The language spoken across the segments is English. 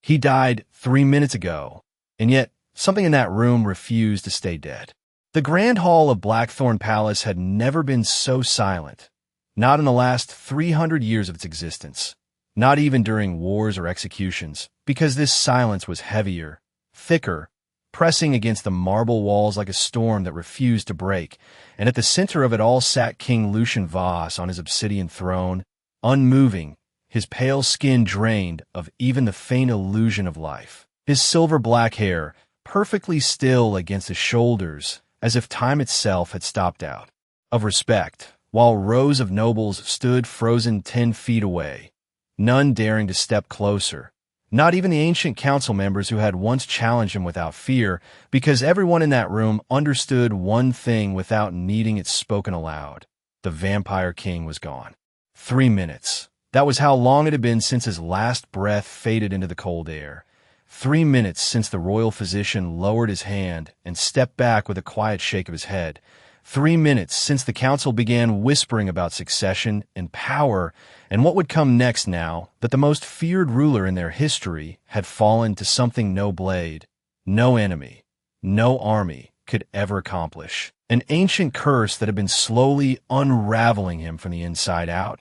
He died 3 minutes ago, and yet something in that room refused to stay dead. The grand hall of Blackthorn Palace had never been so silent, not in the last 300 years of its existence, not even during wars or executions, because this silence was heavier, thicker, pressing against the marble walls like a storm that refused to break, and at the center of it all sat King Lucian Voss on his obsidian throne, unmoving, his pale skin drained of even the faint illusion of life, his silver-black hair perfectly still against his shoulders, as if time itself had stopped out of respect, while rows of nobles stood frozen 10 feet away, none daring to step closer, not even the ancient council members who had once challenged him without fear, because everyone in that room understood one thing without needing it spoken aloud. The Vampire King was gone. 3 minutes. That was how long it had been since his last breath faded into the cold air. 3 minutes since the royal physician lowered his hand and stepped back with a quiet shake of his head. 3 minutes since the council began whispering about succession and power and what would come next now that the most feared ruler in their history had fallen to something no blade, no enemy, no army could ever accomplish. An ancient curse that had been slowly unraveling him from the inside out,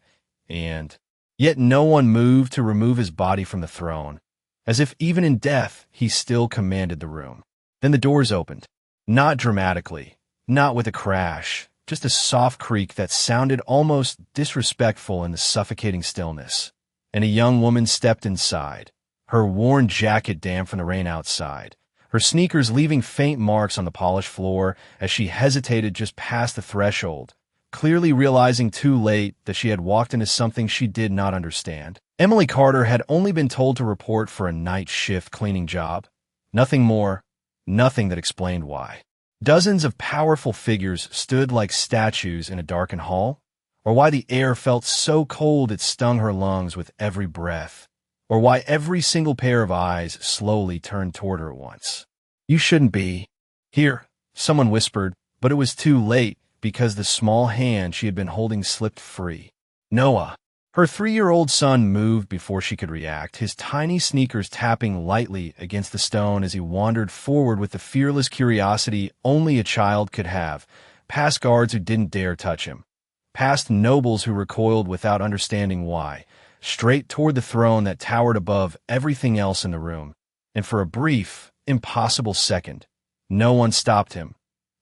and yet no one moved to remove his body from the throne, as if even in death he still commanded the room. Then the doors opened, not dramatically, not with a crash, just a soft creak that sounded almost disrespectful in the suffocating stillness, and a young woman stepped inside, her worn jacket damp from the rain outside, her sneakers leaving faint marks on the polished floor as she hesitated just past the threshold, clearly realizing too late that she had walked into something she did not understand. Emily Carter had only been told to report for a night shift cleaning job. Nothing more, nothing that explained why. Dozens of powerful figures stood like statues in a darkened hall, or why the air felt so cold it stung her lungs with every breath, or why every single pair of eyes slowly turned toward her at once. "You shouldn't be here," someone whispered, but it was too late because the small hand she had been holding slipped free. Noah. Her 3-year-old son moved before she could react, his tiny sneakers tapping lightly against the stone as he wandered forward with the fearless curiosity only a child could have, past guards who didn't dare touch him, past nobles who recoiled without understanding why, straight toward the throne that towered above everything else in the room. And for a brief, impossible second, no one stopped him,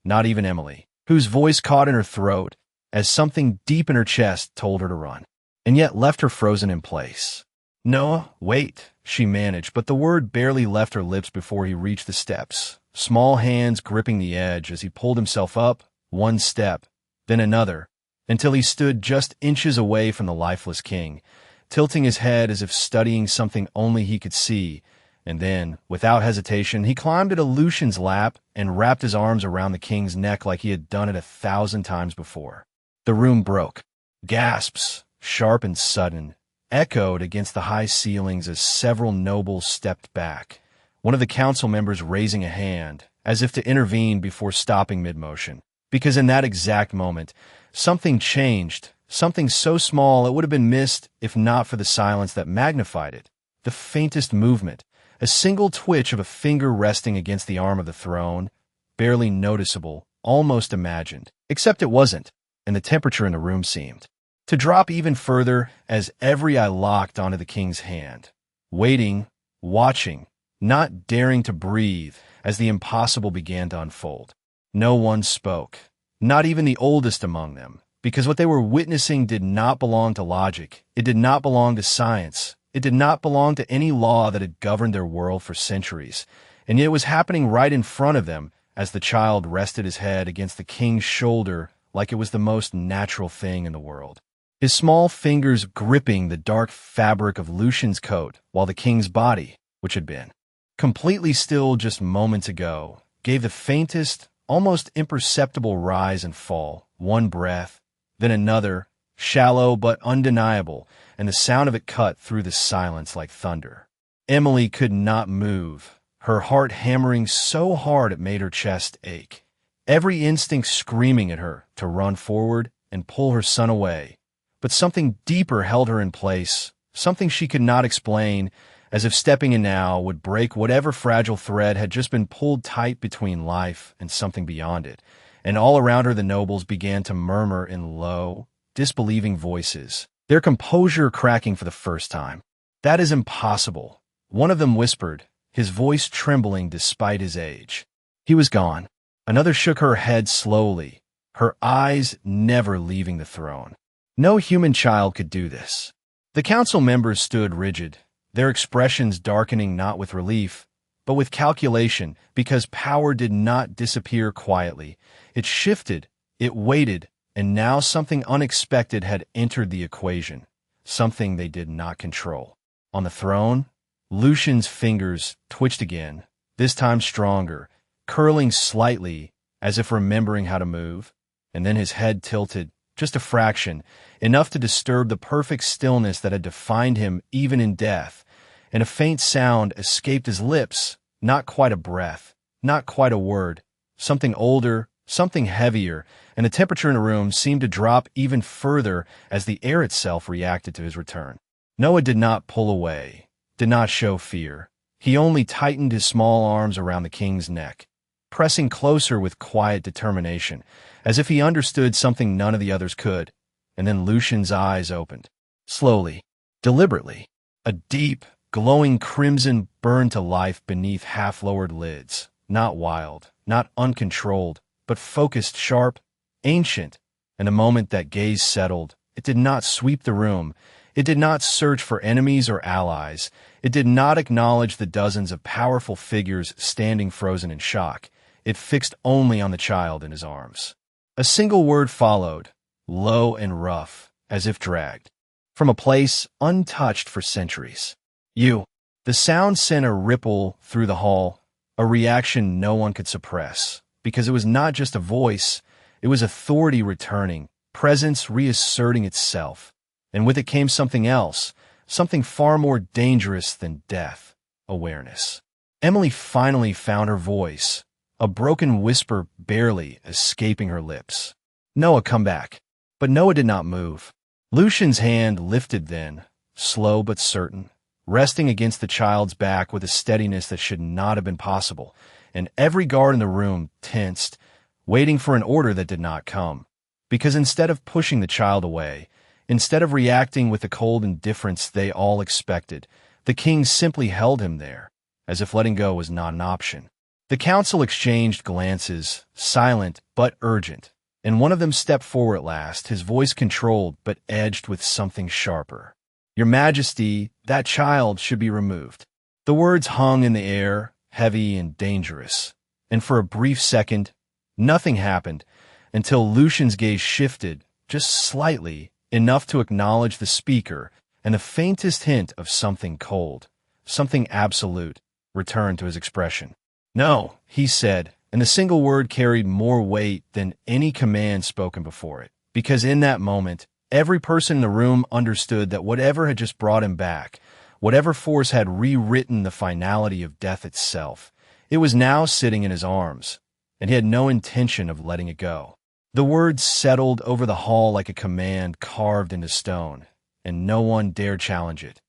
not even Emily, whose voice caught in her throat as something deep in her chest told her to run, and yet left her frozen in place. "Noah, wait," she managed, but the word barely left her lips before he reached the steps, small hands gripping the edge as he pulled himself up, one step, then another, until he stood just inches away from the lifeless king, tilting his head as if studying something only he could see, and then, without hesitation, he climbed into Lucian's lap and wrapped his arms around the king's neck like he had done it 1,000 times before. The room broke. Gasps, sharp and sudden, echoed against the high ceilings as several nobles stepped back, one of the council members raising a hand, as if to intervene before stopping mid-motion. Because in that exact moment, something changed, something so small it would have been missed if not for the silence that magnified it. The faintest movement, a single twitch of a finger resting against the arm of the throne, barely noticeable, almost imagined, except it wasn't, and the temperature in the room seemed to drop even further as every eye locked onto the king's hand, waiting, watching, not daring to breathe as the impossible began to unfold. No one spoke, not even the oldest among them, because what they were witnessing did not belong to logic, it did not belong to science, it did not belong to any law that had governed their world for centuries, and yet it was happening right in front of them as the child rested his head against the king's shoulder like it was the most natural thing in the world. His small fingers gripping the dark fabric of Lucian's coat, while the king's body, which had been completely still just moments ago, gave the faintest, almost imperceptible rise and fall, one breath, then another, shallow but undeniable, and the sound of it cut through the silence like thunder. Emily could not move, her heart hammering so hard it made her chest ache, every instinct screaming at her to run forward and pull her son away. But something deeper held her in place, something she could not explain, as if stepping in now would break whatever fragile thread had just been pulled tight between life and something beyond it. And all around her the nobles began to murmur in low, disbelieving voices, their composure cracking for the first time. "That is impossible," one of them whispered, his voice trembling despite his age. He was gone. Another shook her head slowly, her eyes never leaving the throne. No human child could do this. The council members stood rigid, their expressions darkening not with relief, but with calculation, because power did not disappear quietly. It shifted, it waited, and now something unexpected had entered the equation, something they did not control. On the throne, Lucian's fingers twitched again, this time stronger, curling slightly as if remembering how to move, and then his head tilted, just a fraction, enough to disturb the perfect stillness that had defined him even in death, and a faint sound escaped his lips, not quite a breath, not quite a word, something older, something heavier, and the temperature in the room seemed to drop even further as the air itself reacted to his return. Noah did not pull away, did not show fear. He only tightened his small arms around the king's neck, pressing closer with quiet determination, as if he understood something none of the others could. And then Lucian's eyes opened. Slowly, deliberately. A deep, glowing crimson burned to life beneath half-lowered lids. Not wild, not uncontrolled, but focused, sharp, ancient. And the moment that gaze settled, it did not sweep the room. It did not search for enemies or allies. It did not acknowledge the dozens of powerful figures standing frozen in shock. It fixed only on the child in his arms. A single word followed, low and rough, as if dragged from a place untouched for centuries. "You." The sound sent a ripple through the hall, a reaction no one could suppress, because it was not just a voice, it was authority returning, presence reasserting itself. And with it came something else, something far more dangerous than death: awareness. Emily finally found her voice, a broken whisper barely escaping her lips. "Noah, come back." But Noah did not move. Lucian's hand lifted then, slow but certain, resting against the child's back with a steadiness that should not have been possible, and every guard in the room tensed, waiting for an order that did not come. Because instead of pushing the child away, instead of reacting with the cold indifference they all expected, the king simply held him there, as if letting go was not an option. The council exchanged glances, silent but urgent, and one of them stepped forward at last, his voice controlled but edged with something sharper. "Your Majesty, that child should be removed." The words hung in the air, heavy and dangerous, and for a brief second, nothing happened until Lucian's gaze shifted, just slightly, enough to acknowledge the speaker, and the faintest hint of something cold, something absolute, returned to his expression. "No," he said, and the single word carried more weight than any command spoken before it, because in that moment, every person in the room understood that whatever had just brought him back, whatever force had rewritten the finality of death itself, it was now sitting in his arms, and he had no intention of letting it go. The words settled over the hall like a command carved into stone, and no one dared challenge it.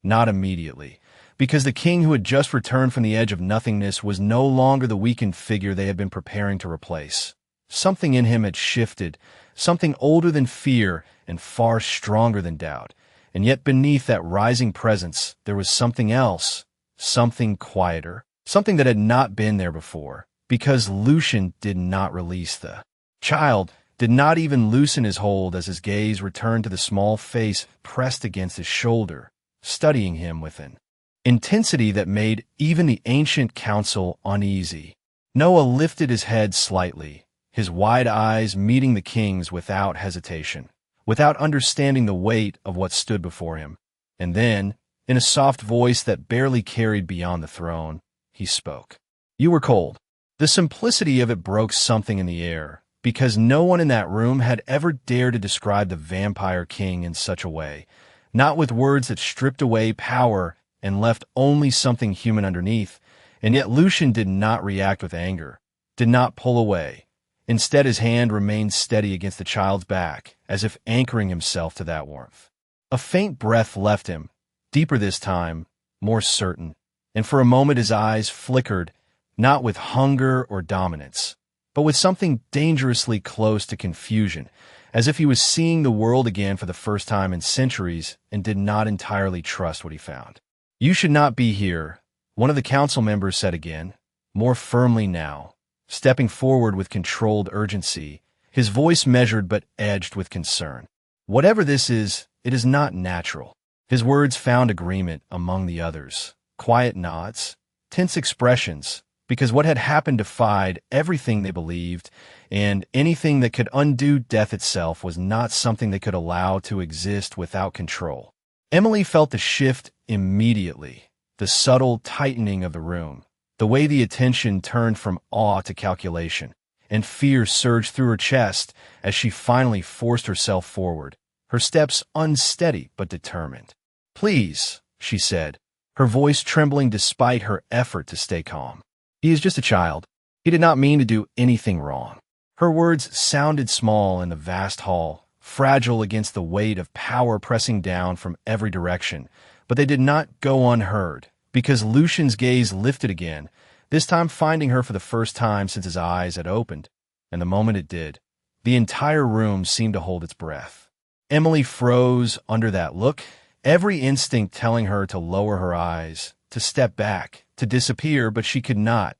Not immediately, because the king who had just returned from the edge of nothingness was no longer the weakened figure they had been preparing to replace. Something in him had shifted, something older than fear and far stronger than doubt, and yet beneath that rising presence there was something else, something quieter, something that had not been there before, because Lucian did not release the child, did not even loosen his hold as his gaze returned to the small face pressed against his shoulder, studying him with an intensity that made even the ancient council uneasy. Noah lifted his head slightly, his wide eyes meeting the king's without hesitation, without understanding the weight of what stood before him. And then, in a soft voice that barely carried beyond the throne, he spoke. "You were cold." The simplicity of it broke something in the air, because no one in that room had ever dared to describe the vampire king in such a way, not with words that stripped away power and left only something human underneath. And yet Lucian did not react with anger, did not pull away. Instead, his hand remained steady against the child's back, as if anchoring himself to that warmth. A faint breath left him, deeper this time, more certain, and for a moment his eyes flickered, not with hunger or dominance, but with something dangerously close to confusion, as if he was seeing the world again for the first time in centuries and did not entirely trust what he found. "You should not be here," one of the council members said again, more firmly now, stepping forward with controlled urgency, his voice measured but edged with concern. "Whatever this is, it is not natural." His words found agreement among the others. Quiet nods, tense expressions, because what had happened defied everything they believed, and anything that could undo death itself was not something they could allow to exist without control. Emily felt the shift immediately, the subtle tightening of the room, the way the attention turned from awe to calculation, and fear surged through her chest as she finally forced herself forward, her steps unsteady but determined. "Please," she said, her voice trembling despite her effort to stay calm. "He is just a child. He did not mean to do anything wrong." Her words sounded small in the vast hall, fragile against the weight of power pressing down from every direction, but they did not go unheard, because Lucian's gaze lifted again, this time finding her for the first time since his eyes had opened, and the moment it did, the entire room seemed to hold its breath. Emily froze under that look, every instinct telling her to lower her eyes, to step back, to disappear, but she could not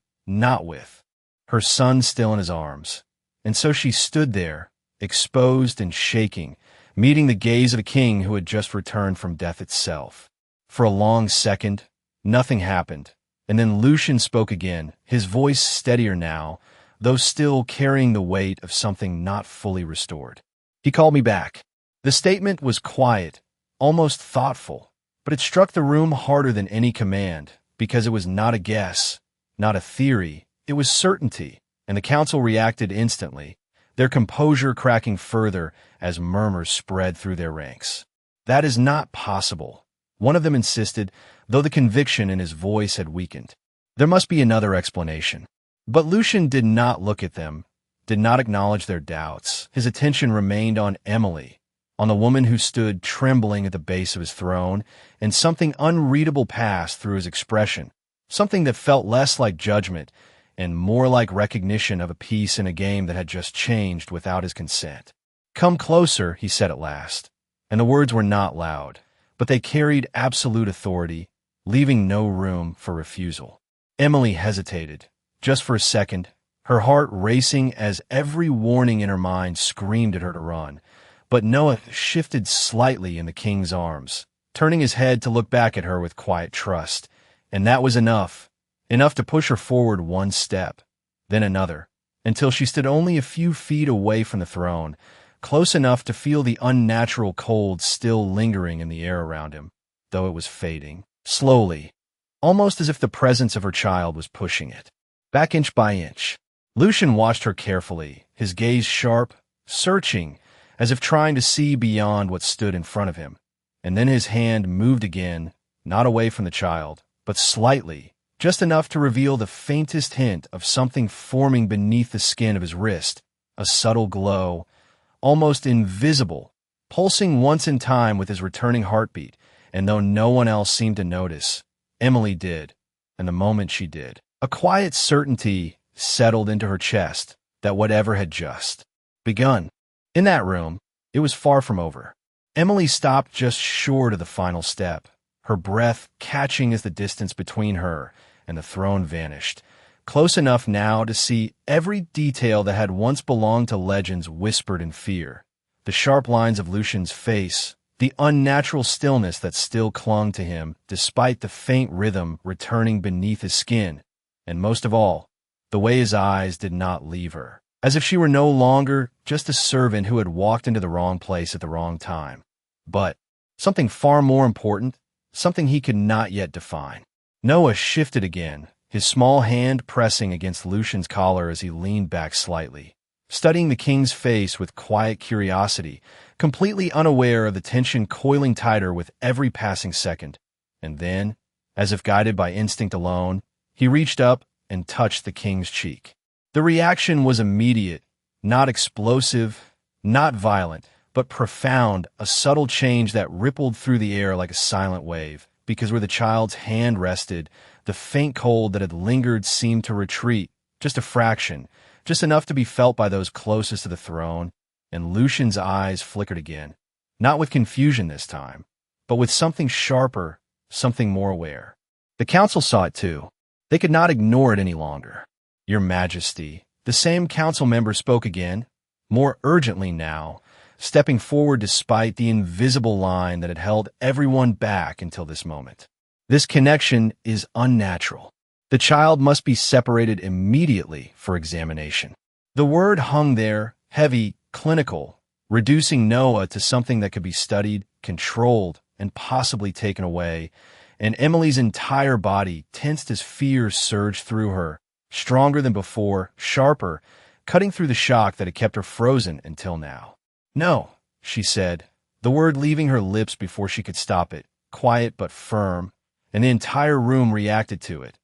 with her son still in his arms. And so she stood there, exposed and shaking, meeting the gaze of a king who had just returned from death itself. For a long second, nothing happened, and then Lucian spoke again, his voice steadier now, though still carrying the weight of something not fully restored. "He called me back." The statement was quiet, almost thoughtful, but it struck the room harder than any command, because it was not a guess, not a theory, it was certainty, and the council reacted instantly, their composure cracking further as murmurs spread through their ranks. "That is not possible," one of them insisted, though the conviction in his voice had weakened. "There must be another explanation." But Lucian did not look at them, did not acknowledge their doubts. His attention remained on Emily, on the woman who stood trembling at the base of his throne, and something unreadable passed through his expression, something that felt less like judgment and more like recognition of a piece in a game that had just changed without his consent. "Come closer," he said at last, and the words were not loud, but they carried absolute authority, leaving no room for refusal. Emily hesitated, just for a second, her heart racing as every warning in her mind screamed at her to run. But Noah shifted slightly in the king's arms, turning his head to look back at her with quiet trust, and that was enough to push her forward one step, then another, until she stood only a few feet away from the throne, close enough to feel the unnatural cold still lingering in the air around him, though it was fading, slowly, almost as if the presence of her child was pushing it, back inch by inch. Lucian watched her carefully, his gaze sharp, searching, as if trying to see beyond what stood in front of him, and then his hand moved again, not away from the child, but slightly, just enough to reveal the faintest hint of something forming beneath the skin of his wrist, a subtle glow, almost invisible, pulsing once in time with his returning heartbeat, and though no one else seemed to notice, Emily did, and the moment she did, a quiet certainty settled into her chest that whatever had just begun. In that room, it was far from over. Emily stopped just short of the final step, her breath catching as the distance between her and the throne vanished, close enough now to see every detail that had once belonged to legends whispered in fear. The sharp lines of Lucian's face, the unnatural stillness that still clung to him despite the faint rhythm returning beneath his skin, and most of all, the way his eyes did not leave her, as if she were no longer just a servant who had walked into the wrong place at the wrong time, but something far more important, something he could not yet define. Noah shifted again, his small hand pressing against Lucian's collar as he leaned back slightly, studying the king's face with quiet curiosity, completely unaware of the tension coiling tighter with every passing second. And then, as if guided by instinct alone, he reached up and touched the king's cheek. The reaction was immediate, not explosive, not violent, but profound, a subtle change that rippled through the air like a silent wave, because where the child's hand rested, the faint cold that had lingered seemed to retreat, just a fraction, just enough to be felt by those closest to the throne, and Lucian's eyes flickered again, not with confusion this time, but with something sharper, something more aware. The council saw it too. They could not ignore it any longer. "Your Majesty," the same council member spoke again, more urgently now, stepping forward despite the invisible line that had held everyone back until this moment. "This connection is unnatural. The child must be separated immediately for examination." The word hung there, heavy, clinical, reducing Noah to something that could be studied, controlled, and possibly taken away, and Emily's entire body tensed as fear surged through her, stronger than before, sharper, cutting through the shock that had kept her frozen until now. "No," she said, the word leaving her lips before she could stop it, quiet but firm, and the entire room reacted to it,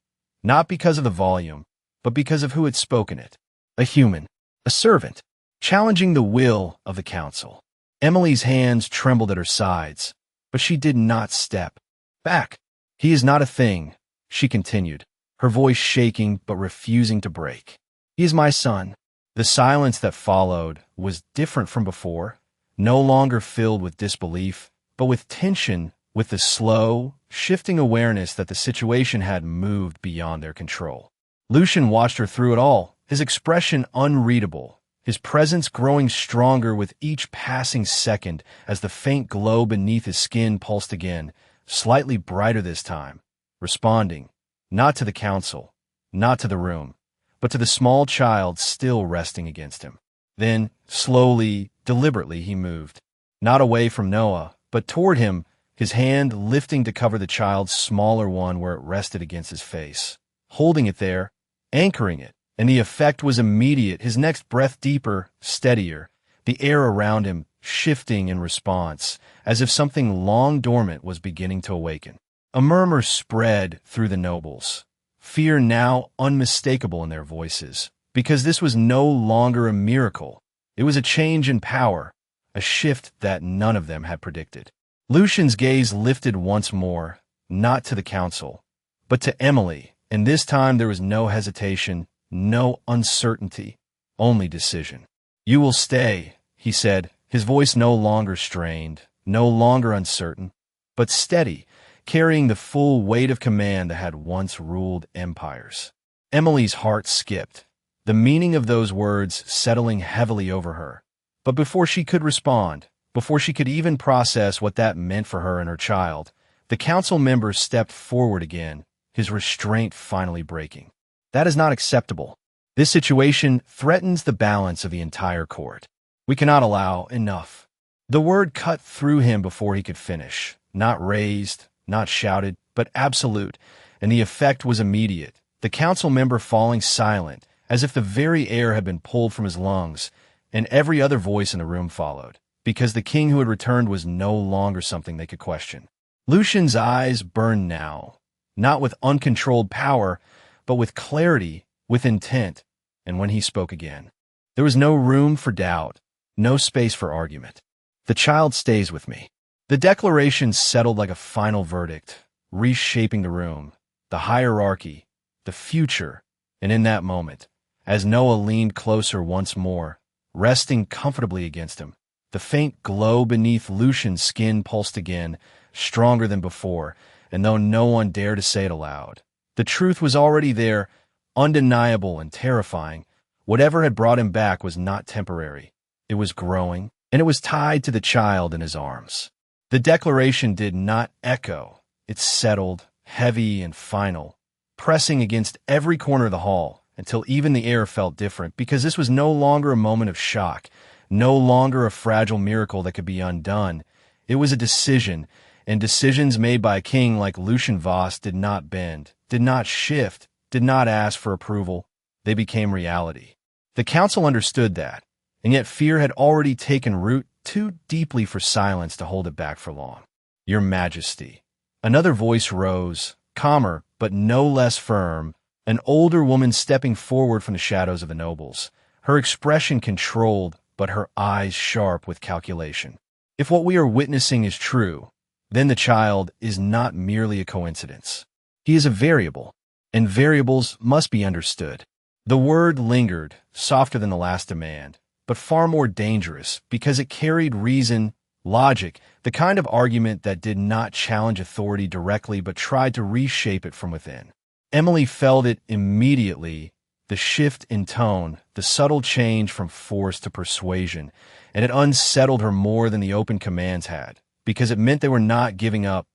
not because of the volume, but because of who had spoken it. A human, a servant, challenging the will of the council. Emily's hands trembled at her sides, but she did not step back. "He is not a thing," she continued, her voice shaking but refusing to break. "He is my son." The silence that followed was different from before, no longer filled with disbelief, but with tension, with the slow, shifting awareness that the situation had moved beyond their control. Lucian watched her through it all, his expression unreadable, his presence growing stronger with each passing second as the faint glow beneath his skin pulsed again, slightly brighter this time, responding, not to the council, not to the room, but to the small child still resting against him. Then, slowly, deliberately, he moved, not away from Noah, but toward him, his hand lifting to cover the child's smaller one where it rested against his face, holding it there, anchoring it, and the effect was immediate, his next breath deeper, steadier, the air around him shifting in response, as if something long dormant was beginning to awaken. A murmur spread through the nobles, fear now unmistakable in their voices, because this was no longer a miracle. It was a change in power, a shift that none of them had predicted. Lucian's gaze lifted once more, not to the council, but to Emily, and this time there was no hesitation, no uncertainty, only decision. "You will stay," he said, his voice no longer strained, no longer uncertain, but steady, carrying the full weight of command that had once ruled empires. Emily's heart skipped, the meaning of those words settling heavily over her. But before she could respond, before she could even process what that meant for her and her child, the council member stepped forward again, his restraint finally breaking. "That is not acceptable. This situation threatens the balance of the entire court. We cannot allow enough." The word cut through him before he could finish, not raised, not shouted, but absolute, and the effect was immediate, the council member falling silent, as if the very air had been pulled from his lungs, and every other voice in the room followed, because the king who had returned was no longer something they could question. Lucian's eyes burned now, not with uncontrolled power, but with clarity, with intent, and when he spoke again, there was no room for doubt, no space for argument. "The child stays with me." The declaration settled like a final verdict, reshaping the room, the hierarchy, the future, and in that moment, as Noah leaned closer once more, resting comfortably against him, the faint glow beneath Lucian's skin pulsed again, stronger than before, and though no one dared to say it aloud, the truth was already there, undeniable and terrifying. Whatever had brought him back was not temporary. It was growing, and it was tied to the child in his arms. The declaration did not echo. It settled, heavy and final, pressing against every corner of the hall until even the air felt different, because this was no longer a moment of shock, no longer a fragile miracle that could be undone. It was a decision, and decisions made by a king like Lucian Voss did not bend, did not shift, did not ask for approval. They became reality. The council understood that, and yet fear had already taken root too deeply for silence to hold it back for long. "Your Majesty." Another voice rose, calmer but no less firm, an older woman stepping forward from the shadows of the nobles, her expression controlled but her eyes sharp with calculation. "If what we are witnessing is true, then the child is not merely a coincidence. He is a variable, and variables must be understood. The word lingered, softer than the last demand, but far more dangerous because it carried reason, logic, the kind of argument that did not challenge authority directly but tried to reshape it from within. Emily felt it immediately, the shift in tone, the subtle change from force to persuasion, and it unsettled her more than the open commands had, because it meant they were not giving up,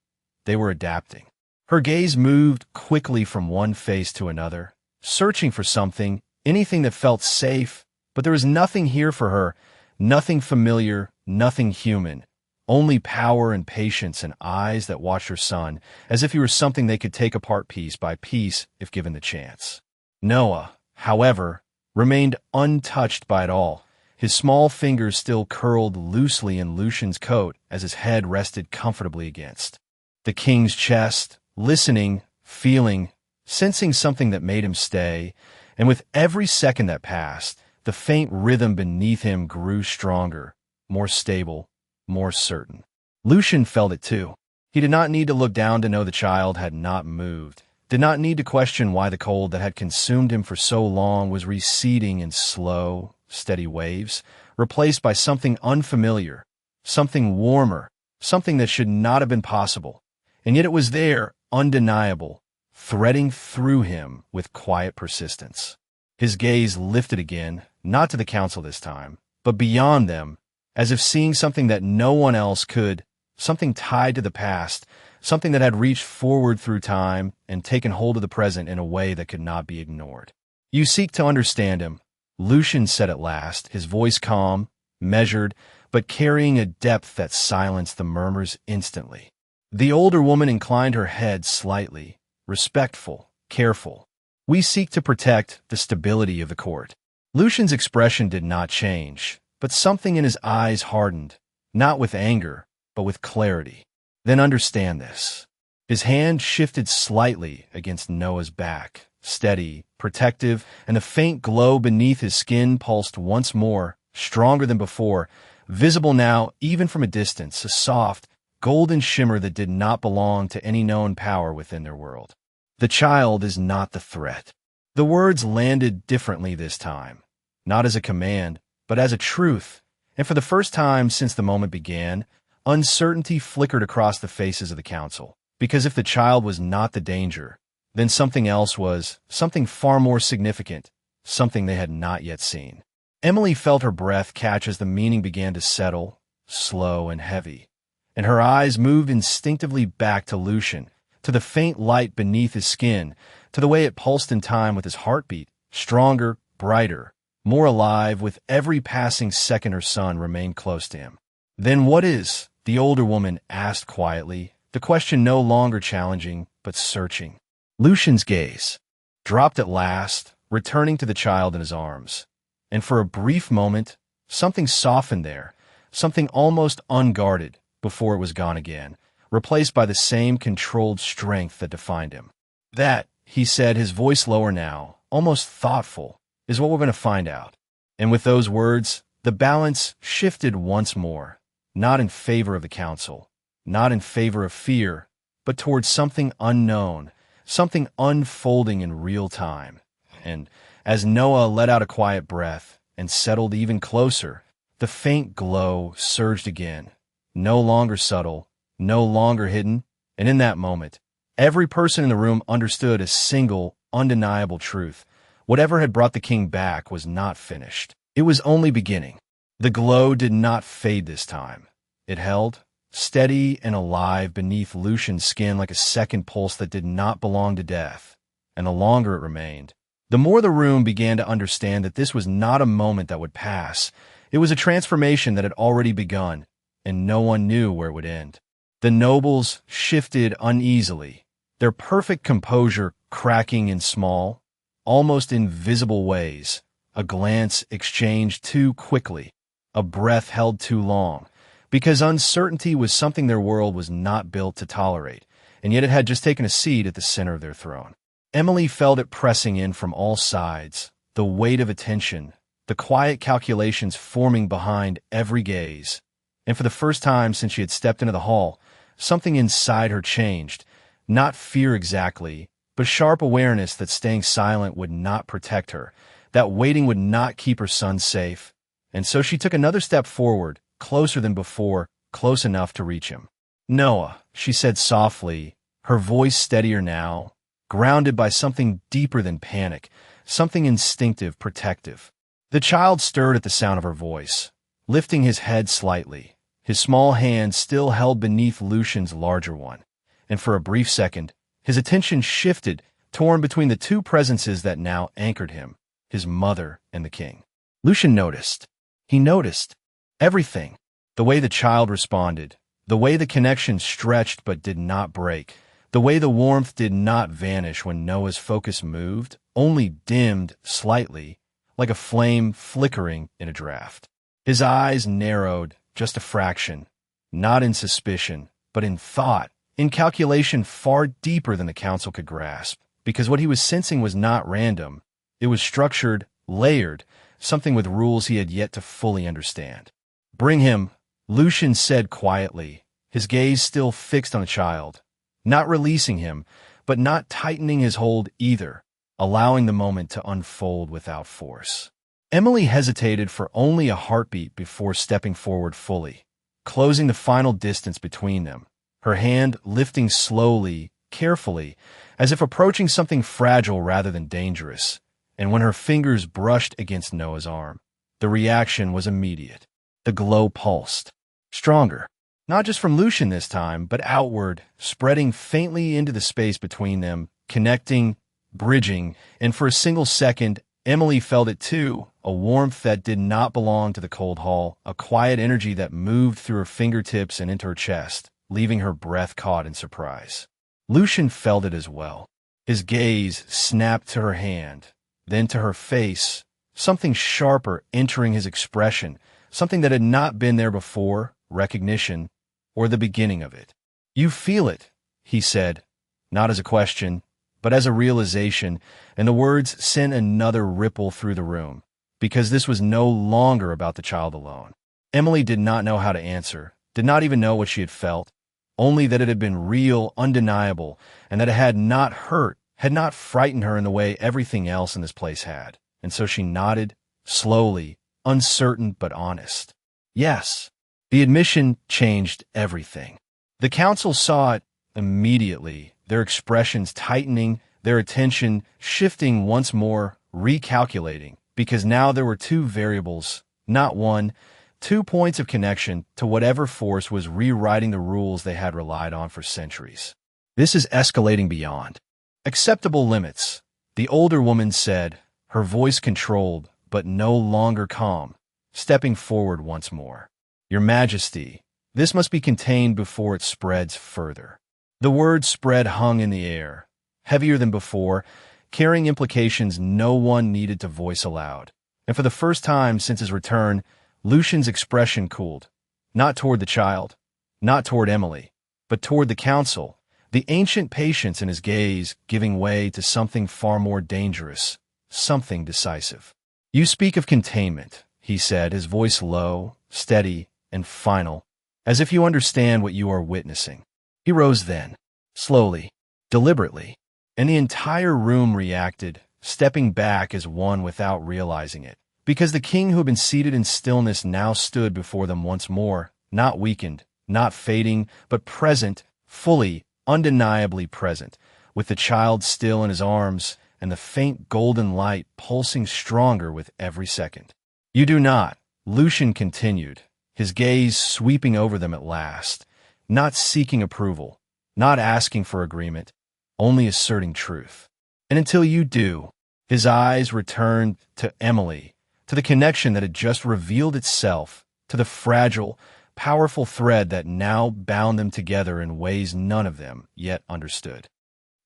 they were adapting. Her gaze moved quickly from one face to another, searching for something, anything that felt safe, but there was nothing here for her, nothing familiar, nothing human, only power and patience and eyes that watched her son as if he were something they could take apart piece by piece if given the chance. Noah, however, remained untouched by it all, his small fingers still curled loosely in Lucian's coat as his head rested comfortably against the king's chest, listening, feeling, sensing something that made him stay, and with every second that passed, the faint rhythm beneath him grew stronger, more stable, more certain. Lucian felt it too. He did not need to look down to know the child had not moved, did not need to question why the cold that had consumed him for so long was receding in slow, steady waves, replaced by something unfamiliar, something warmer, something that should not have been possible. And yet it was there, undeniable, threading through him with quiet persistence. His gaze lifted again, not to the council this time, but beyond them, as if seeing something that no one else could, something tied to the past, something that had reached forward through time and taken hold of the present in a way that could not be ignored. "You seek to understand him," Lucian said at last, his voice calm, measured, but carrying a depth that silenced the murmurs instantly. The older woman inclined her head slightly, respectful, careful. "We seek to protect the stability of the court." Lucian's expression did not change, but something in his eyes hardened, not with anger, but with clarity. "Then understand this." His hand shifted slightly against Noah's back, steady, protective, and the faint glow beneath his skin pulsed once more, stronger than before, visible now even from a distance, a soft, golden shimmer that did not belong to any known power within their world. "The child is not the threat." The words landed differently this time, not as a command, but as a truth, and for the first time since the moment began, uncertainty flickered across the faces of the council, because if the child was not the danger, then something else was, something far more significant, something they had not yet seen. Emily felt her breath catch as the meaning began to settle, slow and heavy, and her eyes moved instinctively back to Lucian, to the faint light beneath his skin, to the way it pulsed in time with his heartbeat, stronger, brighter, more alive with every passing second her son remained close to him. "Then what is?" the older woman asked quietly, the question no longer challenging, but searching. Lucian's gaze dropped at last, returning to the child in his arms, and for a brief moment, something softened there, something almost unguarded, before it was gone again, replaced by the same controlled strength that defined him. "That," he said, his voice lower now, almost thoughtful, "is what we're going to find out." And with those words, the balance shifted once more, not in favor of the council, not in favor of fear, but towards something unknown, something unfolding in real time. And as Noah let out a quiet breath and settled even closer, the faint glow surged again, no longer subtle, no longer hidden, and in that moment, every person in the room understood a single, undeniable truth. Whatever had brought the king back was not finished. It was only beginning. The glow did not fade this time. It held, steady and alive beneath Lucian's skin like a second pulse that did not belong to death. And the longer it remained, the more the room began to understand that this was not a moment that would pass. It was a transformation that had already begun, and no one knew where it would end. The nobles shifted uneasily, their perfect composure cracking in small, almost invisible ways, a glance exchanged too quickly, a breath held too long, because uncertainty was something their world was not built to tolerate, and yet it had just taken a seat at the center of their throne. Emily felt it pressing in from all sides, the weight of attention, the quiet calculations forming behind every gaze, and for the first time since she had stepped into the hall, something inside her changed. Not fear exactly, but sharp awareness that staying silent would not protect her, that waiting would not keep her son safe. And so she took another step forward, closer than before, close enough to reach him. "Noah," she said softly, her voice steadier now, grounded by something deeper than panic, something instinctive, protective. The child stirred at the sound of her voice, lifting his head slightly, his small hand still held beneath Lucian's larger one. And for a brief second, his attention shifted, torn between the two presences that now anchored him, his mother and the king. Lucian noticed. He noticed everything. The way the child responded, the way the connection stretched but did not break, the way the warmth did not vanish when Noah's focus moved, only dimmed slightly, like a flame flickering in a draft. His eyes narrowed just a fraction, not in suspicion, but in thought, in calculation far deeper than the council could grasp, because what he was sensing was not random. It was structured, layered, something with rules he had yet to fully understand. "Bring him," Lucian said quietly, his gaze still fixed on the child, not releasing him, but not tightening his hold either, allowing the moment to unfold without force. Emily hesitated for only a heartbeat before stepping forward fully, closing the final distance between them, her hand lifting slowly, carefully, as if approaching something fragile rather than dangerous. And when her fingers brushed against Noah's arm, the reaction was immediate. The glow pulsed, stronger, not just from Lucian this time, but outward, spreading faintly into the space between them, connecting, bridging, and for a single second, Emily felt it too, a warmth that did not belong to the cold hall, a quiet energy that moved through her fingertips and into her chest, leaving her breath caught in surprise. Lucian felt it as well. His gaze snapped to her hand, then to her face, something sharper entering his expression, something that had not been there before, recognition, or the beginning of it. "You feel it," he said, not as a question, but as a realization, and the words sent another ripple through the room, because this was no longer about the child alone. Emily did not know how to answer, did not even know what she had felt, only that it had been real, undeniable, and that it had not hurt, had not frightened her in the way everything else in this place had. And so she nodded, slowly, uncertain but honest. Yes. The admission changed everything. The council saw it immediately, their expressions tightening, their attention shifting once more, recalculating, because now there were two variables, not one, 2 points of connection to whatever force was rewriting the rules they had relied on for centuries. "This is escalating beyond acceptable limits," the older woman said, her voice controlled but no longer calm, stepping forward once more. "Your Majesty, this must be contained before it spreads further." The word spread hung in the air, heavier than before, carrying implications no one needed to voice aloud. And for the first time since his return, Lucian's expression cooled, not toward the child, not toward Emily, but toward the council, the ancient patience in his gaze giving way to something far more dangerous, something decisive. "You speak of containment," he said, his voice low, steady, and final, "as if you understand what you are witnessing." He rose then, slowly, deliberately, and the entire room reacted, stepping back as one without realizing it. Because the king who had been seated in stillness now stood before them once more, not weakened, not fading, but present, fully, undeniably present, with the child still in his arms and the faint golden light pulsing stronger with every second. "You do not," Lucian continued, his gaze sweeping over them at last, not seeking approval, not asking for agreement, only asserting truth. "And until you do," his eyes returned to Emily, to the connection that had just revealed itself, to the fragile, powerful thread that now bound them together in ways none of them yet understood.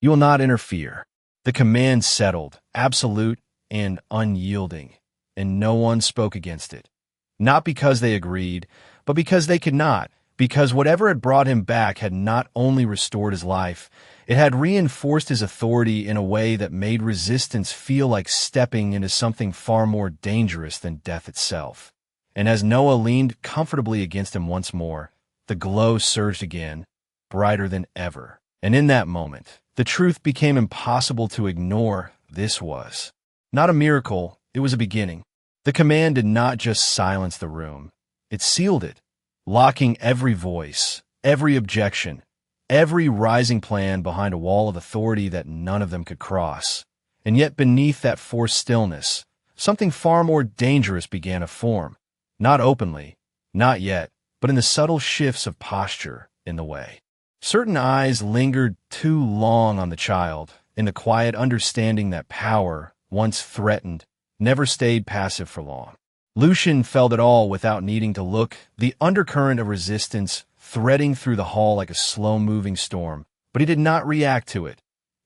"You will not interfere." The command settled, absolute and unyielding, and no one spoke against it. Not because they agreed, but because they could not, because whatever had brought him back had not only restored his life, it had reinforced his authority in a way that made resistance feel like stepping into something far more dangerous than death itself. And as Noah leaned comfortably against him once more, the glow surged again, brighter than ever. And in that moment, the truth became impossible to ignore. This was not a miracle, it was a beginning. The command did not just silence the room, it sealed it, locking every voice, every objection, every rising plan behind a wall of authority that none of them could cross. And yet beneath that forced stillness, something far more dangerous began to form. Not openly, not yet, but in the subtle shifts of posture in the way. Certain eyes lingered too long on the child, in the quiet understanding that power, once threatened, never stayed passive for long. Lucian felt it all without needing to look, the undercurrent of resistance threading through the hall like a slow-moving storm, but he did not react to it.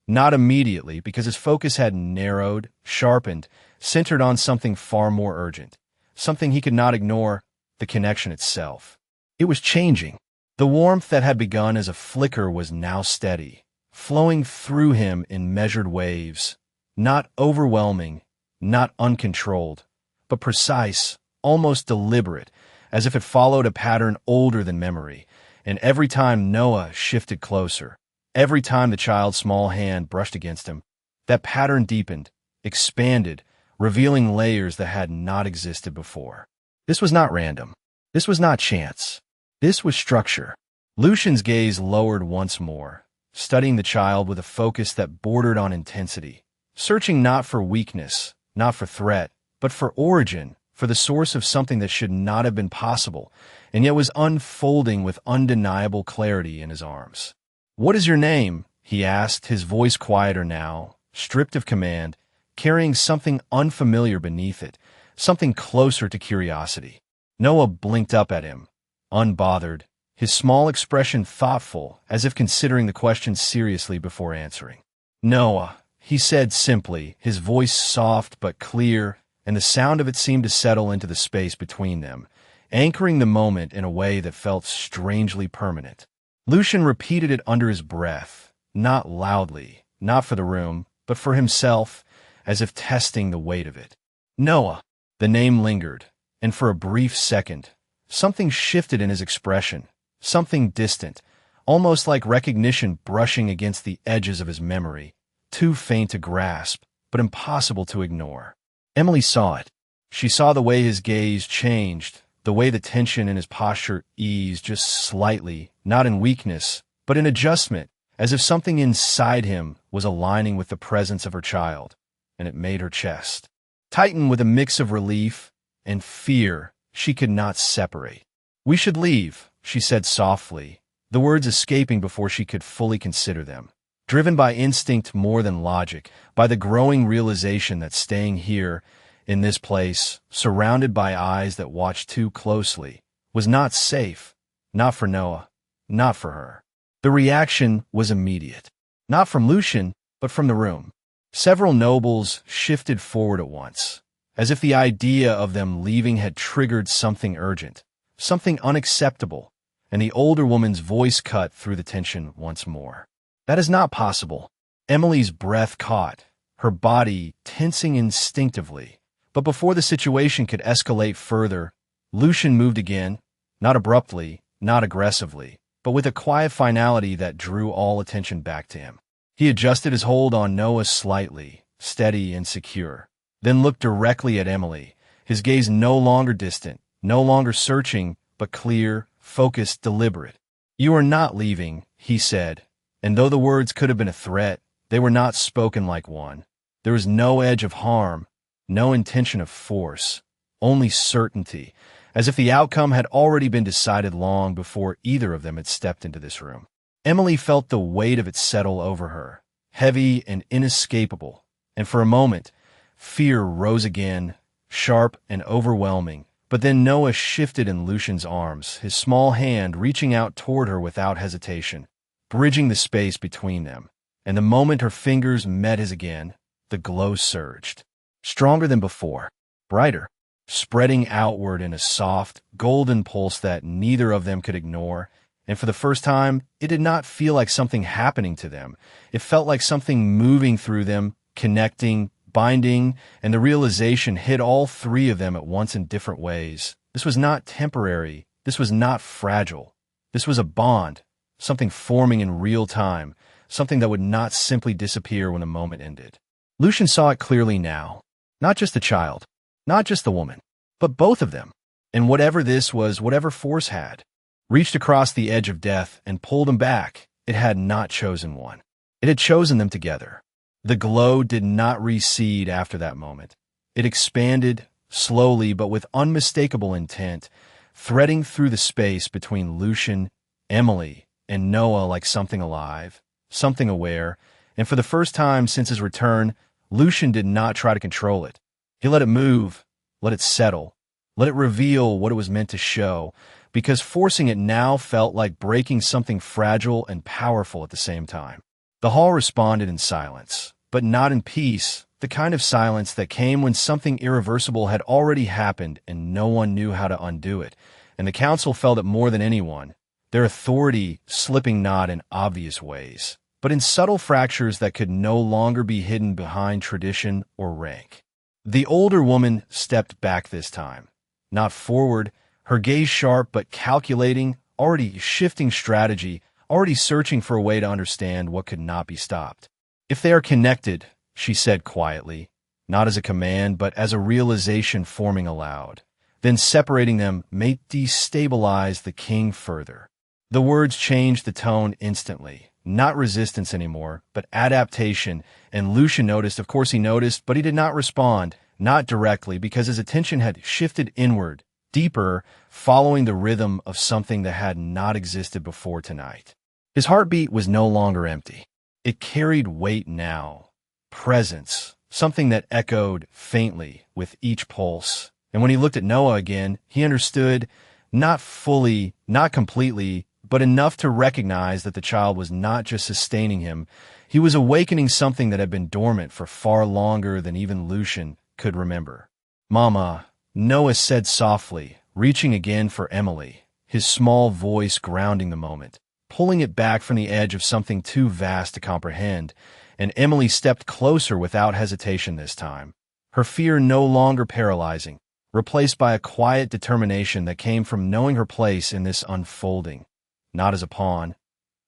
Not immediately, because his focus had narrowed, sharpened, centered on something far more urgent, something he could not ignore, the connection itself. It was changing. The warmth that had begun as a flicker was now steady, flowing through him in measured waves, not overwhelming, not uncontrolled, but precise, almost deliberate, as if it followed a pattern older than memory. And every time Noah shifted closer, every time the child's small hand brushed against him, that pattern deepened, expanded, revealing layers that had not existed before. This was not random. This was not chance. This was structure. Lucian's gaze lowered once more, studying the child with a focus that bordered on intensity, searching not for weakness, not for threat, but for origin, for the source of something that should not have been possible, and yet was unfolding with undeniable clarity in his arms. "What is your name?" he asked, his voice quieter now, stripped of command, carrying something unfamiliar beneath it, something closer to curiosity. Noah blinked up at him, unbothered, his small expression thoughtful, as if considering the question seriously before answering. "Noah," he said simply, his voice soft but clear, and the sound of it seemed to settle into the space between them, anchoring the moment in a way that felt strangely permanent. Lucian repeated it under his breath, not loudly, not for the room, but for himself, as if testing the weight of it. Noah. The name lingered, and for a brief second, something shifted in his expression, something distant, almost like recognition brushing against the edges of his memory, too faint to grasp, but impossible to ignore. Emily saw it. She saw the way his gaze changed, the way the tension in his posture eased just slightly, not in weakness, but in adjustment, as if something inside him was aligning with the presence of her child, and it made her chest tighten with a mix of relief and fear she could not separate. "We should leave," she said softly, the words escaping before she could fully consider them. Driven by instinct more than logic, by the growing realization that staying here, in this place, surrounded by eyes that watched too closely, was not safe, not for Noah, not for her. The reaction was immediate. Not from Lucian, but from the room. Several nobles shifted forward at once, as if the idea of them leaving had triggered something urgent, something unacceptable, and the older woman's voice cut through the tension once more. "That is not possible." Emily's breath caught, her body tensing instinctively. But before the situation could escalate further, Lucian moved again, not abruptly, not aggressively, but with a quiet finality that drew all attention back to him. He adjusted his hold on Noah slightly, steady and secure, then looked directly at Emily, his gaze no longer distant, no longer searching, but clear, focused, deliberate. "You are not leaving," he said, and though the words could have been a threat, they were not spoken like one. There was no edge of harm, no intention of force, only certainty, as if the outcome had already been decided long before either of them had stepped into this room. Emily felt the weight of it settle over her, heavy and inescapable, and for a moment, fear rose again, sharp and overwhelming. But then Noah shifted in Lucian's arms, his small hand reaching out toward her without hesitation, bridging the space between them. And the moment her fingers met his again, the glow surged. Stronger than before, brighter, spreading outward in a soft, golden pulse that neither of them could ignore. And for the first time, it did not feel like something happening to them. It felt like something moving through them, connecting, binding, and the realization hit all three of them at once in different ways. This was not temporary. This was not fragile. This was a bond, something forming in real time, something that would not simply disappear when the moment ended. Lucian saw it clearly now. Not just the child, not just the woman, but both of them. And whatever this was, whatever force had, reached across the edge of death and pulled them back, it had not chosen one. It had chosen them together. The glow did not recede after that moment. It expanded, slowly but with unmistakable intent, threading through the space between Lucian, Emily, and Noah like something alive, something aware, and for the first time since his return, Lucian did not try to control it. He let it move, let it settle, let it reveal what it was meant to show, because forcing it now felt like breaking something fragile and powerful at the same time. The hall responded in silence, but not in peace, the kind of silence that came when something irreversible had already happened and no one knew how to undo it, and the council felt it more than anyone, their authority slipping not in obvious ways, but in subtle fractures that could no longer be hidden behind tradition or rank. The older woman stepped back this time, not forward, her gaze sharp but calculating, already shifting strategy, already searching for a way to understand what could not be stopped. "If they are connected," she said quietly, not as a command but as a realization forming aloud, "then separating them may destabilize the king further." The words changed the tone instantly. Not resistance anymore, but adaptation, and Lucian noticed, of course he noticed, but he did not respond, not directly, because his attention had shifted inward, deeper, following the rhythm of something that had not existed before tonight. His heartbeat was no longer empty. It carried weight now, presence, something that echoed faintly with each pulse. And when he looked at Noah again, he understood, not fully, not completely, but enough to recognize that the child was not just sustaining him, he was awakening something that had been dormant for far longer than even Lucian could remember. "Mama," Noah said softly, reaching again for Emily, his small voice grounding the moment, pulling it back from the edge of something too vast to comprehend, and Emily stepped closer without hesitation this time, her fear no longer paralyzing, replaced by a quiet determination that came from knowing her place in this unfolding. Not as a pawn,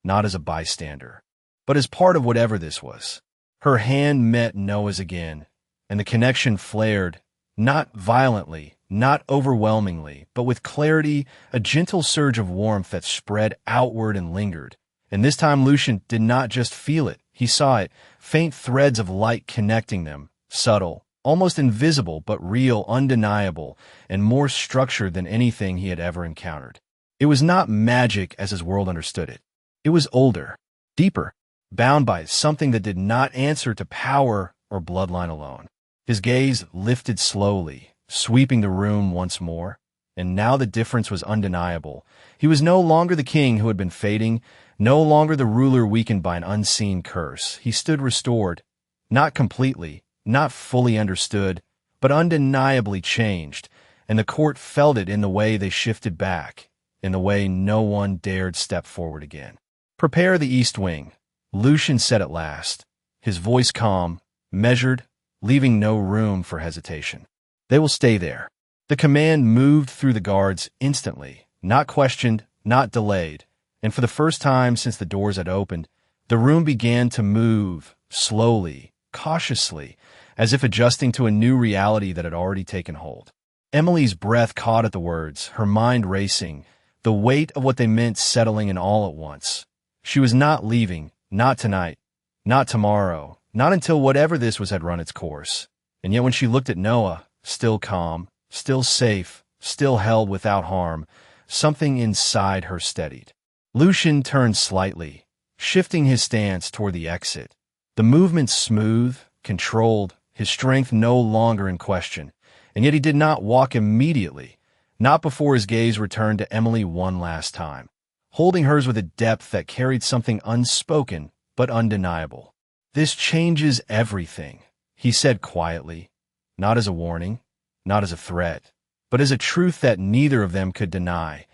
not as a bystander, but as part of whatever this was. Her hand met Noah's again, and the connection flared, not violently, not overwhelmingly, but with clarity, a gentle surge of warmth that spread outward and lingered. And this time Lucian did not just feel it, he saw it, faint threads of light connecting them, subtle, almost invisible, but real, undeniable, and more structured than anything he had ever encountered. It was not magic as his world understood it. It was older, deeper, bound by something that did not answer to power or bloodline alone. His gaze lifted slowly, sweeping the room once more, and now the difference was undeniable. He was no longer the king who had been fading, no longer the ruler weakened by an unseen curse. He stood restored, not completely, not fully understood, but undeniably changed, and the court felt it in the way they shifted back, in the way no one dared step forward again. "Prepare the east wing," Lucian said at last, his voice calm, measured, leaving no room for hesitation. "They will stay there." The command moved through the guards instantly, not questioned, not delayed, and for the first time since the doors had opened, the room began to move, slowly, cautiously, as if adjusting to a new reality that had already taken hold. Emily's breath caught at the words, her mind racing, the weight of what they meant settling in all at once. She was not leaving, not tonight, not tomorrow, not until whatever this was had run its course. And yet when she looked at Noah, still calm, still safe, still held without harm, something inside her steadied. Lucian turned slightly, shifting his stance toward the exit. The movement smooth, controlled, his strength no longer in question, and yet he did not walk immediately, not before his gaze returned to Emily one last time, holding hers with a depth that carried something unspoken but undeniable. "This changes everything," he said quietly, not as a warning, not as a threat, but as a truth that neither of them could deny.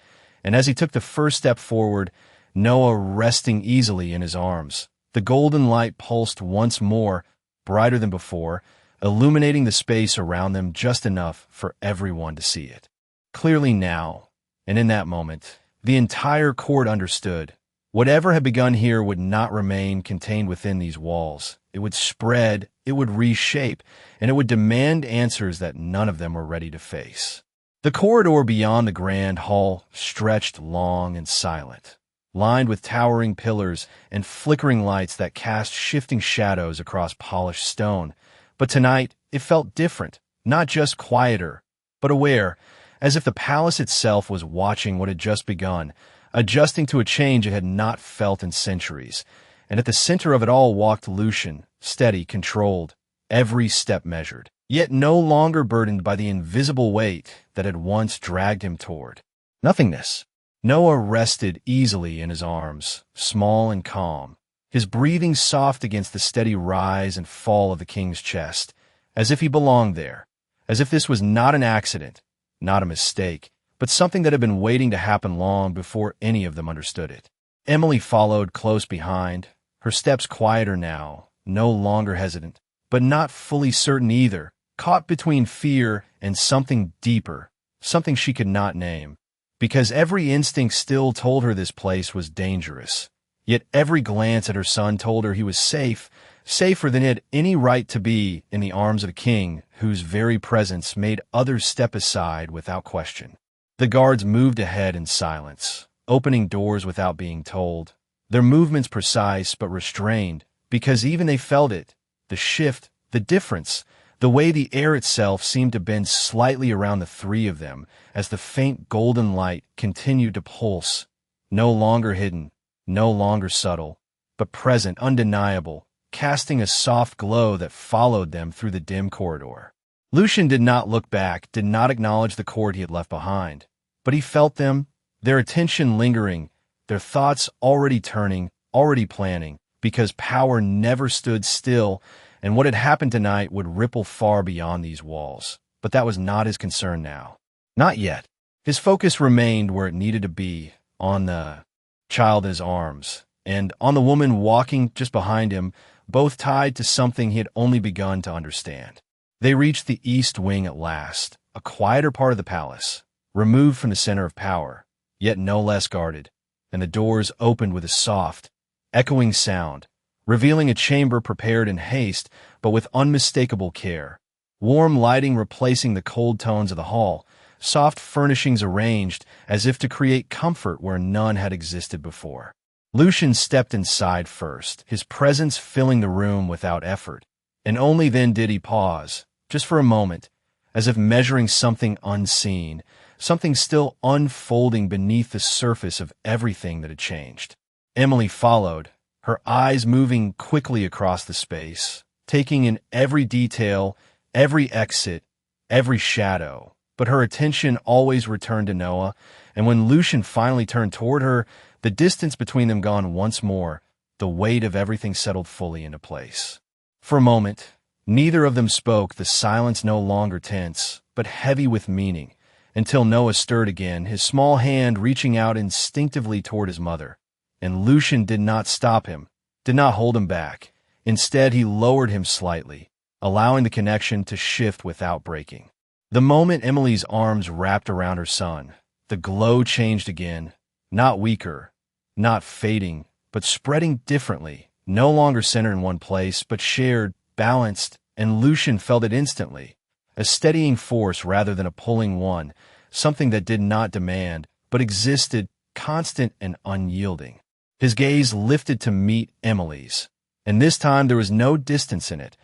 And as he took the first step forward, Noah resting easily in his arms, the golden light pulsed once more, brighter than before, illuminating the space around them just enough for everyone to see it. Clearly now, and in that moment, the entire court understood. Whatever had begun here would not remain contained within these walls. It would spread, it would reshape, and it would demand answers that none of them were ready to face. The corridor beyond the grand hall stretched long and silent, lined with towering pillars and flickering lights that cast shifting shadows across polished stone. But tonight, it felt different, not just quieter, but aware, as if the palace itself was watching what had just begun, adjusting to a change it had not felt in centuries. And at the center of it all walked Lucian, steady, controlled, every step measured, yet no longer burdened by the invisible weight that had once dragged him toward nothingness. Noah rested easily in his arms, small and calm, his breathing soft against the steady rise and fall of the king's chest, as if he belonged there, as if this was not an accident, not a mistake, but something that had been waiting to happen long before any of them understood it. Emily followed close behind, her steps quieter now, no longer hesitant, but not fully certain either, caught between fear and something deeper, something she could not name. Because every instinct still told her this place was dangerous. Yet every glance at her son told her he was safe, safer than he had any right to be in the arms of a king whose very presence made others step aside without question. The guards moved ahead in silence, opening doors without being told, their movements precise but restrained, because even they felt it, the shift, the difference, the way the air itself seemed to bend slightly around the three of them as the faint golden light continued to pulse, no longer hidden, no longer subtle, but present, undeniable, casting a soft glow that followed them through the dim corridor. Lucian did not look back, did not acknowledge the court he had left behind, but he felt them, their attention lingering, their thoughts already turning, already planning, because power never stood still, and what had happened tonight would ripple far beyond these walls. But that was not his concern now. Not yet. His focus remained where it needed to be, on the child in his arms, and on the woman walking just behind him, both tied to something he had only begun to understand. They reached the east wing at last, a quieter part of the palace, removed from the center of power, yet no less guarded, and the doors opened with a soft, echoing sound, revealing a chamber prepared in haste but with unmistakable care, warm lighting replacing the cold tones of the hall, soft furnishings arranged as if to create comfort where none had existed before. Lucian stepped inside first, his presence filling the room without effort, and only then did he pause, just for a moment, as if measuring something unseen, something still unfolding beneath the surface of everything that had changed. Emily followed, her eyes moving quickly across the space, taking in every detail, every exit, every shadow. But her attention always returned to Noah, and when Lucian finally turned toward her, the distance between them gone once more, the weight of everything settled fully into place. For a moment, neither of them spoke, the silence no longer tense, but heavy with meaning, until Noah stirred again, his small hand reaching out instinctively toward his mother. And Lucian did not stop him, did not hold him back. Instead, he lowered him slightly, allowing the connection to shift without breaking. The moment Emily's arms wrapped around her son, the glow changed again, not weaker, not fading, but spreading differently, no longer centered in one place, but shared, balanced, and Lucian felt it instantly, a steadying force rather than a pulling one, something that did not demand, but existed, constant and unyielding. His gaze lifted to meet Emily's, and this time there was no distance in it,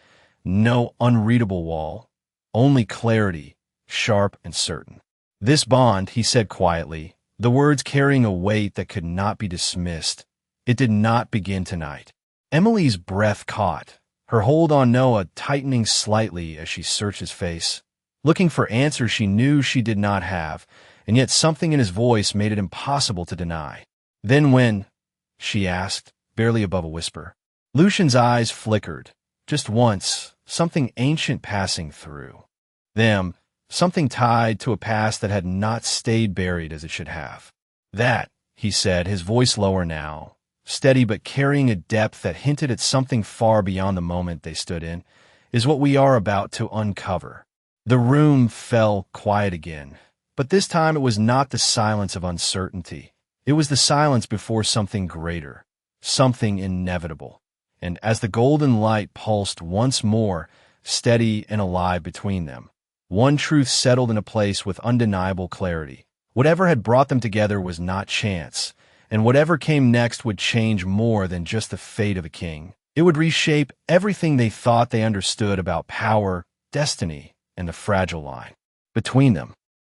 no unreadable wall, only clarity, sharp and certain. This bond, he said quietly, the words carrying a weight that could not be dismissed, it did not begin tonight. Emily's breath caught, her hold on Noah tightening slightly as she searched his face, looking for answers she knew she did not have, and yet something in his voice made it impossible to deny. "Then when?" she asked, barely above a whisper. Lucian's eyes flickered, just once, something ancient passing through them, something tied to a past that had not stayed buried as it should have. "That," he said, his voice lower now, steady but carrying a depth that hinted at something far beyond the moment they stood in, "is what we are about to uncover." The room fell quiet again, but this time it was not the silence of uncertainty. It was the silence before something greater, something inevitable. And as the golden light pulsed once more, steady and alive between them, one truth settled in a place with undeniable clarity. Whatever had brought them together was not chance, and whatever came next would change more than just the fate of a king. It would reshape everything they thought they understood about power, destiny, and the fragile line between them.